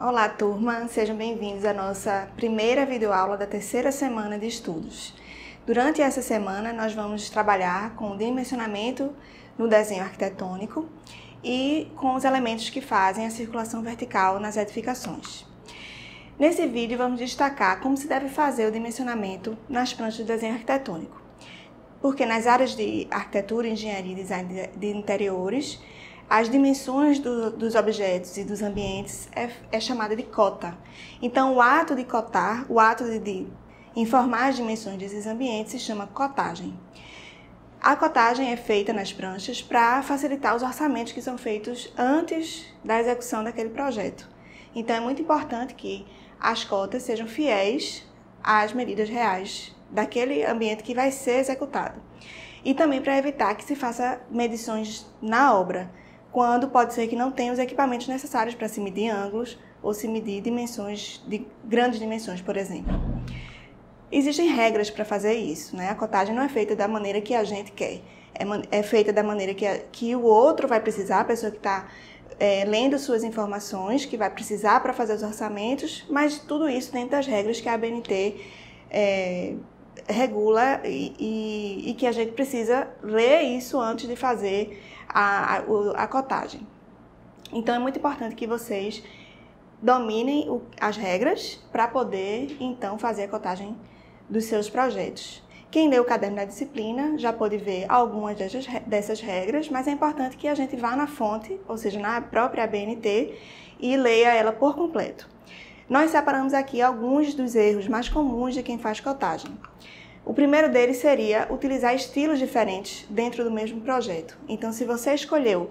Olá, turma! Sejam bem-vindos à nossa primeira videoaula da terceira semana de estudos. Durante essa semana, nós vamos trabalhar com o dimensionamento no desenho arquitetônico e com os elementos que fazem a circulação vertical nas edificações. Nesse vídeo, vamos destacar como se deve fazer o dimensionamento nas pranchas de desenho arquitetônico, porque nas áreas de arquitetura, engenharia e design de interiores, as dimensões dos objetos e dos ambientes é chamada de cota. Então, o ato de cotar, o ato de informar as dimensões desses ambientes se chama cotagem. A cotagem é feita nas pranchas para facilitar os orçamentos que são feitos antes da execução daquele projeto. Então, é muito importante que as cotas sejam fiéis às medidas reais daquele ambiente que vai ser executado. E também para evitar que se faça medições na obra, quando pode ser que não tenha os equipamentos necessários para se medir ângulos ou se medir dimensões, de grandes dimensões, por exemplo. Existem regras para fazer isso, né? A cotagem não é feita da maneira que a gente quer, é feita da maneira que o outro vai precisar, a pessoa que está lendo suas informações, que vai precisar para fazer os orçamentos, mas tudo isso dentro das regras que a ABNT regula e que a gente precisa ler isso antes de fazer a cotagem. Então, é muito importante que vocês dominem as regras para poder, então, fazer a cotagem dos seus projetos. Quem lê o caderno da disciplina já pode ver algumas dessas regras, mas é importante que a gente vá na fonte, ou seja, na própria ABNT, e leia ela por completo. Nós separamos aqui alguns dos erros mais comuns de quem faz cotagem. O primeiro deles seria utilizar estilos diferentes dentro do mesmo projeto. Então, se você escolheu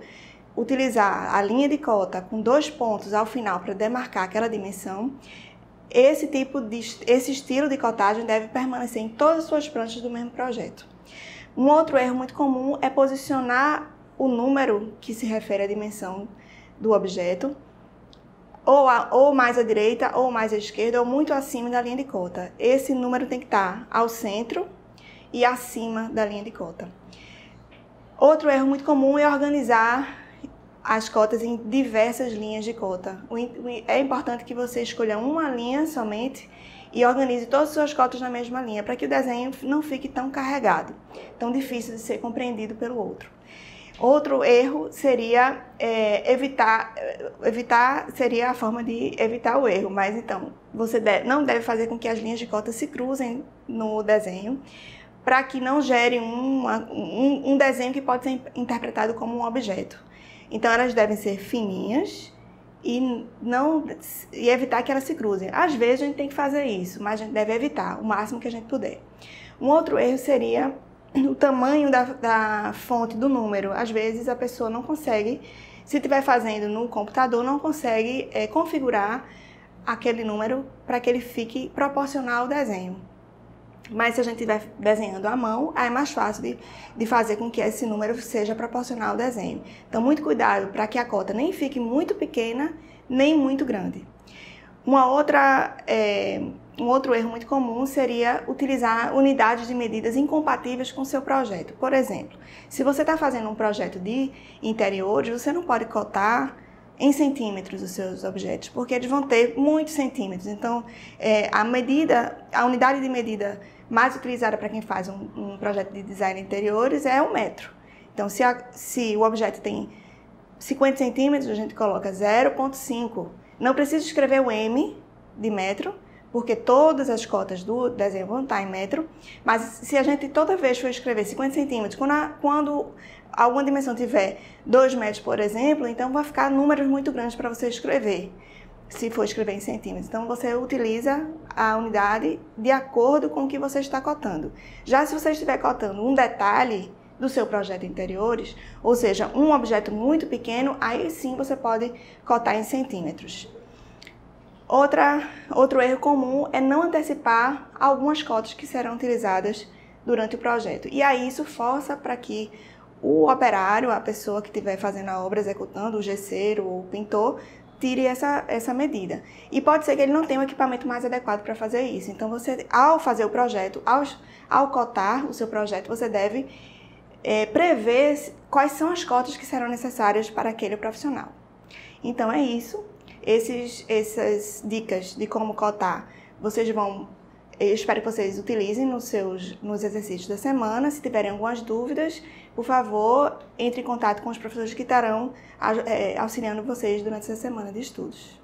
utilizar a linha de cota com 2 pontos ao final para demarcar aquela dimensão, esse estilo de cotagem deve permanecer em todas as suas pranchas do mesmo projeto. Um outro erro muito comum é posicionar o número que se refere à dimensão do objeto ou mais à direita, ou mais à esquerda, ou muito acima da linha de cota. Esse número tem que estar ao centro e acima da linha de cota. Outro erro muito comum é organizar as cotas em diversas linhas de cota. É importante que você escolha uma linha somente e organize todas as suas cotas na mesma linha, para que o desenho não fique tão carregado, tão difícil de ser compreendido pelo outro. Outro erro seria seria a forma de evitar o erro, mas então, você não deve fazer com que as linhas de cota se cruzem no desenho, para que não gere um desenho que pode ser interpretado como um objeto. Então, elas devem ser fininhas e evitar que elas se cruzem. Às vezes, a gente tem que fazer isso, mas a gente deve evitar o máximo que a gente puder. Um outro erro seria o tamanho da fonte do número. Às vezes a pessoa não consegue, se estiver fazendo no computador, não consegue configurar aquele número para que ele fique proporcional ao desenho. Mas se a gente estiver desenhando à mão, aí é mais fácil de fazer com que esse número seja proporcional ao desenho. Então, muito cuidado para que a cota nem fique muito pequena, nem muito grande. Um outro erro muito comum seria utilizar unidades de medidas incompatíveis com o seu projeto. Por exemplo, se você está fazendo um projeto de interiores, você não pode cotar em centímetros os seus objetos, porque eles vão ter muitos centímetros. Então, a unidade de medida mais utilizada para quem faz um projeto de design de interiores é 1 metro. Então, se o objeto tem 50 centímetros, a gente coloca 0,5. Não precisa escrever o M de metro, porque todas as cotas do desenho vão estar em metro, mas se a gente toda vez for escrever 50 centímetros, quando alguma dimensão tiver 2 metros, por exemplo, então vai ficar números muito grandes para você escrever, se for escrever em centímetros. Então, você utiliza a unidade de acordo com o que você está cotando. Já se você estiver cotando um detalhe do seu projeto de interiores, ou seja, um objeto muito pequeno, aí sim você pode cotar em centímetros. Outro erro comum é não antecipar algumas cotas que serão utilizadas durante o projeto. E aí isso força para que o operário, a pessoa que estiver fazendo a obra, executando, o gesseiro ou o pintor, tire essa medida. E pode ser que ele não tenha o equipamento mais adequado para fazer isso. Então, você, ao fazer o projeto, ao cotar o seu projeto, você deve prever quais são as cotas que serão necessárias para aquele profissional. Então, é isso. essas dicas de como cotar, eu espero que vocês utilizem nos exercícios da semana. Se tiverem algumas dúvidas, por favor, entre em contato com os professores que estarão auxiliando vocês durante essa semana de estudos.